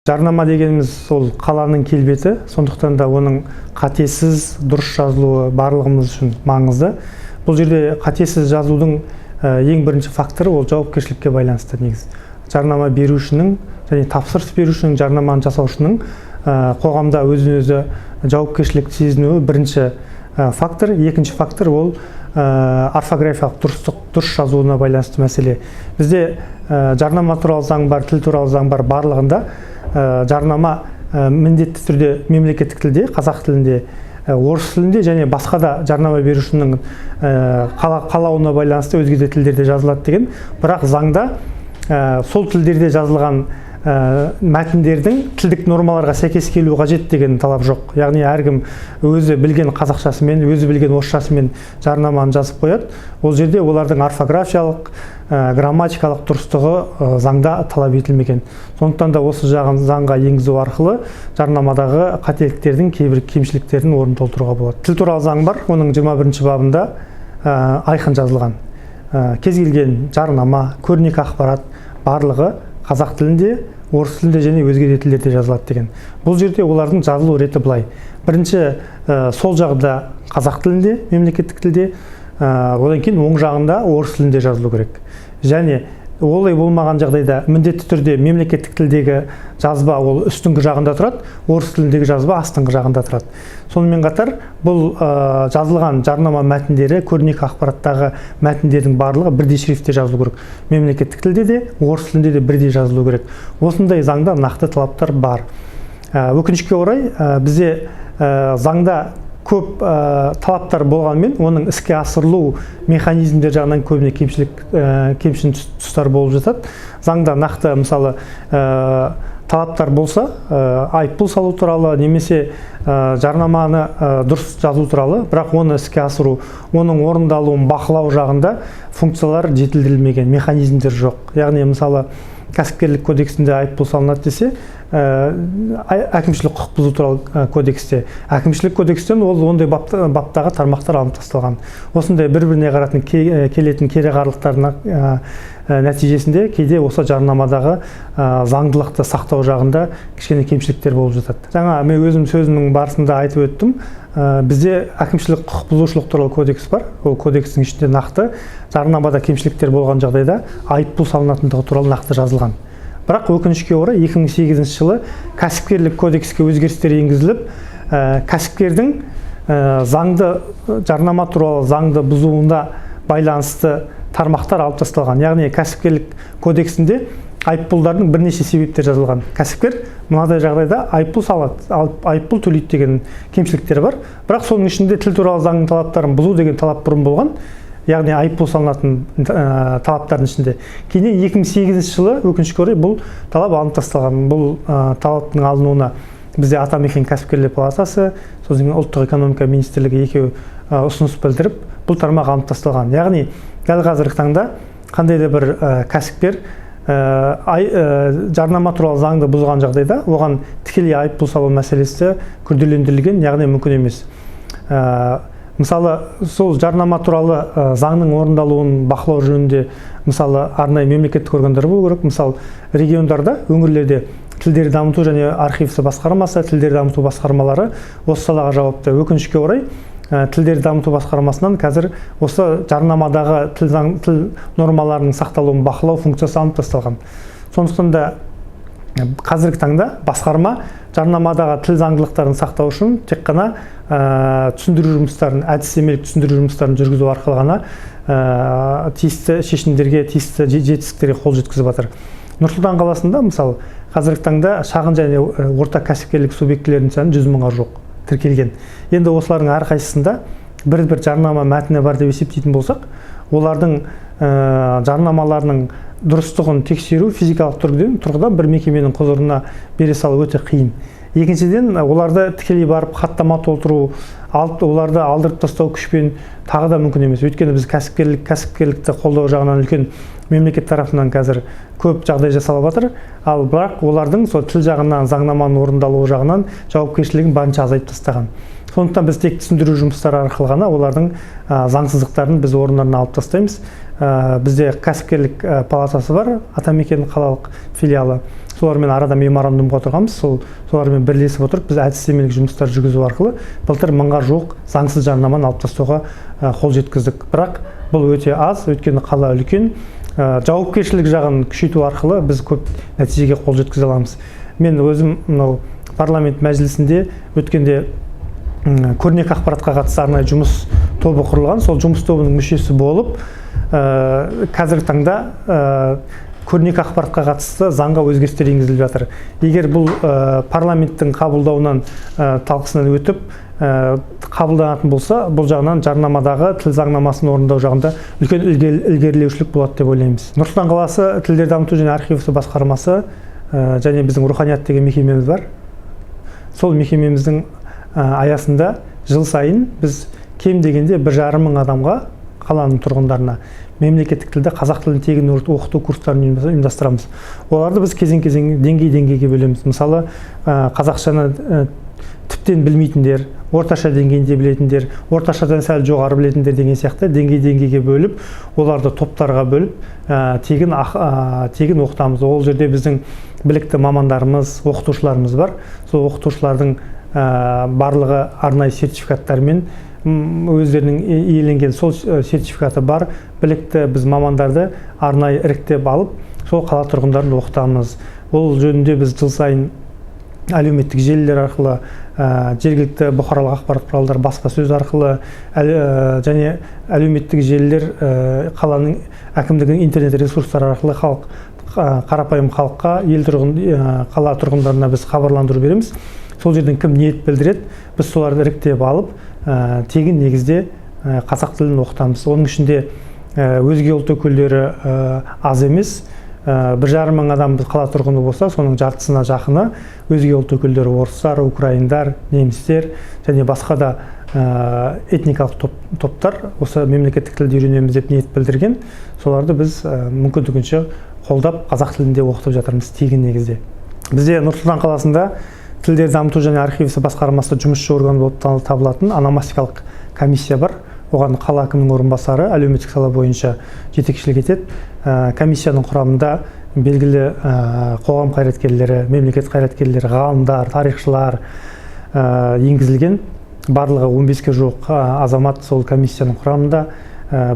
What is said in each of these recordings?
жарнама дегеніміз ол қаланың келбеті, сондықтан да оның қатесіз, дұрыс жазылуы барлығымыз үшін маңызды. Бұл жерде қатесіз жазудың ең бірінші факторы ол жауапкершілікке байланысты негіз. Жарнама берушінің және тапсырыс берушінің, жарнаманы жасаушының қоғамда өзін-өзі жауапкершілік сезінуі бірінші фактор. Екінші фактор ол орфографиялық дұрыс жазуына байланысты мәселе. Бізде жарнама туралы заң бар, тіл туралы заң бар, барлығында жарнама міндетті түрде мемлекеттік тілде, қазақ тілінде, орыс тілінде және басқа да жарнама берушінің қалауына байланысты өзге де тілдерде жазылады деген. Бірақ заңда сол тілдерде жазылған мәтіндердің тілдік нормаларға сәйкес келуі қажет деген талап жоқ. Яғни әркім өзі білген қазақшасымен, өзі білген орысшасымен жарнаманы жазып қояды. Ол жерде олардың орфографиялық, грамматикалық дұрыстығы заңда талап етілмеген. Сондықтан да осы жағын заңға енгізу арқылы жарнамадағы қателіктердің, кейбір кемшіліктердің орнын толтыруға болады. Тіл туралы заң бар, оның 21 бабында айқын жазылған. Кез келген жарнама, көрнекі ақпарат барлығы қазақ тілінде, орыс тілінде және өзге де тілдерде жазылады деген. Бұл жерде олардың жазылу реті былай. Бірінші сол жағында қазақ тілінде, мемлекеттік тілде, одан кейін оң жағында орыс тілінде жазылу керек. Және олай болмаған жағдайда міндетті түрде мемлекеттік тілдегі жазба ол үстіңгі жағында тұрады, орыс тіліндегі жазба астыңғы жағында тұрады. Сонымен қатар бұл жазылған жарнама мәтіндері, көрнекі ақпараттағы мәтіндердің барлығы бірдей шрифтте жазылу керек. Мемлекеттік тілде де, орыс тілінде де бірдей жазылу керек. Осындай заңда нақты талаптар бар. Өкінішке орай бізде заңда көп талаптар болғанмен, оның іске асырылу механизмдер жағынан көбіне кемшін тұстар болып жатады. Заңда нақты мысалы талаптар болса, айыппұл салу туралы, немесе жарнаманы дұрыс жазу туралы, бірақ оны іске асыру, оның орындалуын бақылау жағында функциялар жетілдірілмеген, механизмдер жоқ. Яғни мысалы кәсіпкерлік кодексінде айыппұл салынады десе, әкімшілік құқық бұзу туралы кодексте. Әкімшілік кодекстен ол ондай баптағы тармақтар алынып тасталған. Осындай бір-біріне қаратын келетін кереғарлықтарына нәтижесінде кейде осы жарнамадағы заңдылықты сақтау жағында кішкене кемшіліктер болып жатады. Жаңа мен өзім сөзімнің барысында айтып өттім, бізде әкімшілік құқық бұзушылық туралы кодекс бар. Ол кодекстің ішінде нақты жарнамада кемшіліктер болған жағдайда айыппұл салынатындығы туралы нақты жазылған. Бірақ өкінішке орай 2008 жылы кәсіпкерлік кодекске өзгерістер енгізіліп, кәсіпкердің заңды жарнама туралы заңды бұзуына байланысты тармақтар алып тасталған. Яғни кәсіпкерлік кодексінде айыппұлдардың бірнеше себептер жазылған. Кәсіпкер мынадай жағдайда айыппұл салады, айыппұл төлейді деген кемшіліктер бар. Бірақ соның ішінде тіл туралы заңның талаптарын бұзу деген талап бұрын болған. Яғни айыппұл салынатын талаптардың ішінде. Кейін 2008 жылы өкінішке орай бұл талап алынып тасталған. Бұл талаптың алынуына бізде Атамекен кәсіпкерлер палатасы, сосын ұлттық экономика министрлігі екеуі ұсыныс білдіріп, бұл тармақ алынып тасталған. Яғни дәл қазіргі таңда қандай да бір кәсіпкер жарнама туралы заңды бұзған жағдайда оған тікелей айыппұл салу мәселесі күрделендірілген, яғни мүмкін емес. Мысалы, сол жарнама туралы заңның орындалуын бақылау жөнінде мысалы арнайы мемлекеттік органдар болу керек. Мысалы, региондарда, өңірлерде тілдерді дамыту және архивті басқармасы, тілдерді дамыту басқармалары осы салаға жауапты. Өкінішке орай, тілдерді дамыту басқармасынан қазір осы жарнамадағы тіл нормаларының сақталуын бақылау функциясы алынып тасталған. Сондықтан да қазіргі таңда басқарма жарнамадағы тіл заңдылықтарын сақтау үшін тек қана түсіндіру жұмыстарын, әдістемелік түсіндіру жұмыстарын жүргізу арқылы ғана тиісті шешімдерге, тиісті жетістіктерге қол жеткізіп жатыр. Нұр-Сұлтан қаласында мысалы қазіргі таңда шағын және орта кәсіпкерлік субъектілерінің саны 100 мыңға жоқ тіркелген. Енді осылардың әрқайсысында бір жарнама мәтіні бар деп есептейтін болсақ, олардың жарнамаларының дұрыстығын тексеру физикалық тұрғыдан бір мекеменің құзырына бере салу өте қиын. Екіншіден, оларды тікелей барып хаттама толтыру, оларды алдырып тастау күшпен тағы да мүмкін емес. Өйткені біз кәсіпкерлікті қолдау жағынан үлкен мемлекет тарапынан қазір көп жағдай жасалып жатыр, ал бірақ олардың сол тіл жағынан, заңнаманың орындалуы жағынан жауапкершілігін барынша азайтып тастаған. Сондықтан біз тек түсіндіру жұмыстары арқылы ғана олардың заңсыздықтарын біз орындарына алып тастаймыз. Бізде кәсіпкерлік палатасы бар, Атамекен қалалық филиалы. Солармен арада меморандумға отырғанбыз. Солармен бірлесіп отырып, біз әдістемелік жұмыстар жүргізу арқылы былтыр 1000-ға жуық заңсыз жарнаманы алып тастауға қол жеткіздік. Бірақ бұл өте аз, өйткені қала үлкен. Жауапкершілік жағын күшейту арқылы біз көп нәтижеге қол жеткізе аламыз. Мен өзім парламент мәжілісінде өткенде көрнекі ақпаратқа қатысты арнайы жұмыс тобы құрылған. Сол жұмыс тобының мүшесі болып, қазіргі таңда көрнекі ақпаратқа қатысты заңға өзгерістер енгізіліп жатыр. Егер бұл парламенттің қабылдауынан талқысынан өтіп қабылданатын болса, бұл жағынан жарнамадағы тіл заңнамасын орындау жағында үлкен ілгерілеушілік болады деп ойлаймыз. Нұр-Сұлтан қаласы тілдер дамыту және архив басқармасы және біздің руханият деген мекемеміз бар. Сол мекемеміздің аясында жыл сайын біз кем дегенде 1,5 мың адамға, қаланың тұрғындарына мемлекеттік тілде қазақ тілін тегін оқыту курстарын ұйымдастырамыз. Оларды біз кезең-кезең деңгей-деңгейге бөлеміз. Мысалы, қазақшаны тіптен білмейтіндер, орташа деңгейінде білетіндер, орташадан сәл жоғары білетіндер деген сияқты деңгей-деңгейге бөліп, оларды топтарға бөліп, тегін оқытамыз. Ол жерде біздің білікті мамандарымыз, оқытушыларымыз бар. Сол оқытушылардың барлығы арнайы сертификаттармен өздерінің иеленген сол сертификаты бар білікті біз мамандарды арнайы іріктеп алып, сол қала тұрғындарын оқытамыз. Ол жөнінде біз жыл сайын әлеуметтік желілер арқылы, жергілікті бұқаралық ақпарат құралдары, баспасөз арқылы және әлеуметтік желілер, қаланың әкімдігінің интернет ресурстары арқылы қарапайым халыққа, қала тұрғындарына біз хабарландыру береміз. Сол жерден кім ниет білдіреді, біз соларды іріктеп алып, тегін негізде қазақ тілін оқытамыз. Оның ішінде өзге ұлт өкілдері аз емес. 1,5 мың адам қала тұрғыны болса, соның жартысына жақыны өзге ұлт өкілдері орыстар, украиндар, немістер және басқа да этникалық топтар осы мемлекеттік тілді үйренеміз деп ниет білдірген. Соларды біз мүмкіндігінше қолдап қазақ тілінде оқытып жатырмыз тегін негізде. Бізде Нұр-Сұлтан қаласында тілдер дамыту және архив басқармасы жұмысшы органы болып табылатын ономастикалық комиссия бар. Оған қала әкімінің орынбасары әлеуметтік сала бойынша жетекшілік етеді. Комиссияның құрамында белгілі қоғам қайраткерлері, мемлекет қайраткерлері, ғалымдар, тарихшылар енгізілген. Барлығы 15-ке жуық азамат сол комиссияның құрамында.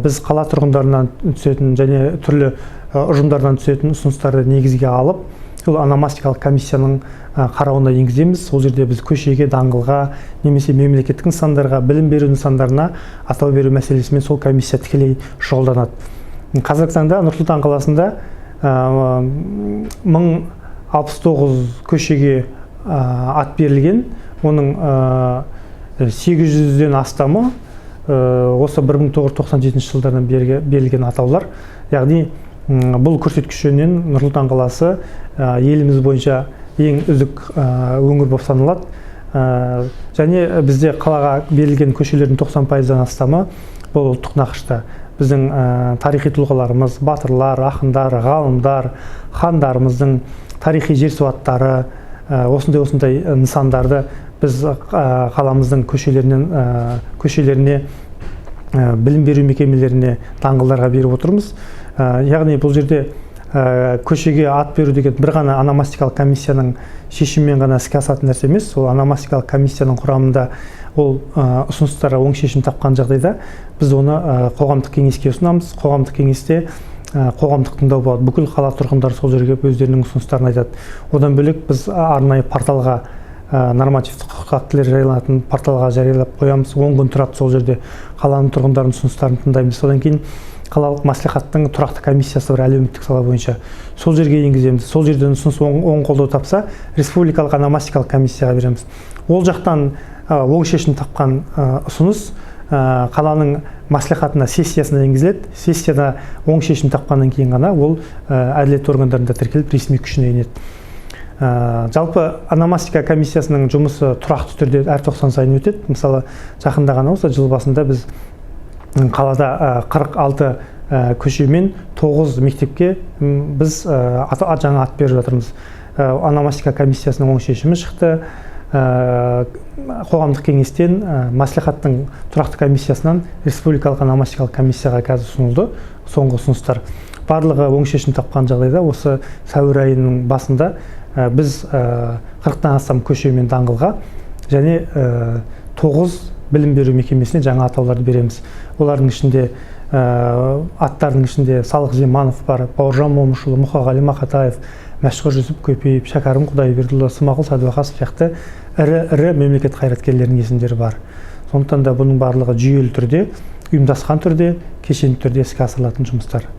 Біз қала тұрғындарынан түсетін және түрлі ұжымдардан түсетін ұсыныстарды негізге алып, сол ономастикалық комиссияның қарауына енгіземіз. Сол жерде біз көшеге, даңғылға, немесе мемлекеттік нысандарға, білім беру нысандарына атау беру мәселесімен сол комиссия тікелей шұғылданады. Қазіргі таңда Нұр-Сұлтан қаласында 1069 көшеге ат берілген. Оның 800-ден астамы осы 1997 жылдардан берілген атаулар. Яғни бұл көрсеткіш жөнінен Нұр-Сұлтан қаласы еліміз бойынша ең үздік өңір болып саналады. Және бізде қалаға берілген көшелердің 90%-дан астамы бұл ұлттық нақышта. Біздің тарихи тұлғаларымыз, батырлар, ақындар, ғалымдар, хандарымыздың тарихи жер суаттары, осындай нысандарды біз қаламыздың көшелеріне, білім беру мекемелеріне, даңғылдарға беріп отырмыз. Яғни бұл жерде көшеге ат беру деген бір ғана ономастикалық комиссияның шешімімен ғана іске асатын нәрсе емес. Ол ономастикалық комиссияның құрамында ол ұсыныстарға оң шешім тапқан жағдайда біз оны қоғамдық кеңеске ұсынамыз. Қоғамдық кеңесте қоғамдық тыңдау болады. Бүкіл қала тұрғындары сол жерге өздерінің ұсыныстарын айтады. Одан бөлек біз арнайы порталға, нормативті құқық актілер жарияланатын порталға жариялап қоямыз. 10 күн тұрады сол жерде қаланың тұрғындарының ұсыныстарын тыңдаймыз. Содан кейін қалалық мәслихаттың тұрақты комиссиясы бар әлеуметтік сала бойынша. Сол жерге енгіземіз. Сол жерден ұсыныс оң қолдау тапса, республикалық ономастикалық комиссияға береміз. Ол жақтан оң шешім тапқан ұсыныс қаланың мәслихатына, сессиясына енгізіледі. Сессияда оң шешім тапқаннан кейін ғана ол әділет органдарында тіркеліп ресми күшіне енеді. Жалпы ономастика комиссиясының жұмысы тұрақты түрде әр 90 сайын өтеді. Мысалы, жақында ғана осы жыл басында біз қалада 46 көше мен 9 мектепке біз жаңа ат беріп жатырмыз. Ономастика комиссиясының оң шешімі шықты. қоғамдық кеңестен, мәслихаттың тұрақты комиссиясынан республикалық ономастикалық комиссияға қазір ұсынылды соңғы ұсыныстар. Барлығы оң шешім тапқан жағдайда осы сәуір айының басында біз 40-тан астам көше мен даңғылға және 9 білім беру мекемесіне жаңа атауларды береміз. Олардың ішінде аттардың ішінде Салық Жеманов бар, Бауыржан Момышұлы, Мұқағали Мақатаев, Мәшһүр Жүсіп Көпеев, Шәкәрім Құдайбердіұлы, Смағұл Сәдуақасов сияқты ірі мемлекет қайраткерлерінің есімдері бар. Сондықтан да бұның барлығы жүйелі түрде, ұйымдасқан түрде, кешенді түрде іске асырылатын жұмыстар.